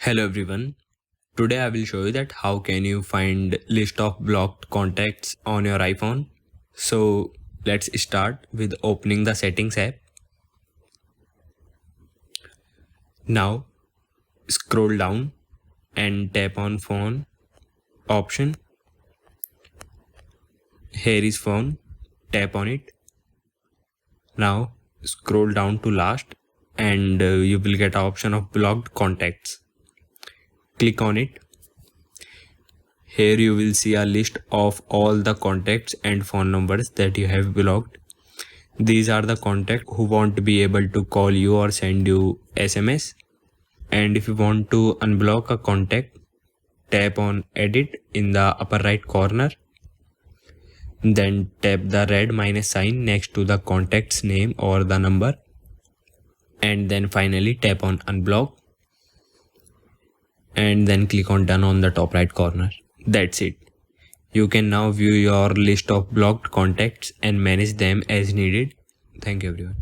Hello everyone. Today I will show you that how can you find list of blocked contacts on your iPhone. So let's start with opening the settings app. Now scroll down and tap on phone option. Here is phone. Tap on it. Now scroll down to last and you will get an option of blocked contacts. Click on it. Here you will see a list of all the contacts and phone numbers that you have blocked. These are the contacts who won't be able to call you or send you SMS. And if you want to unblock a contact, tap on edit in the upper right corner. Then tap the red minus sign next to the contact's name or the number. And then finally tap on unblock. And then click on done on the top right corner. That's it. You can now view your list of blocked contacts and manage them as needed. Thank you everyone.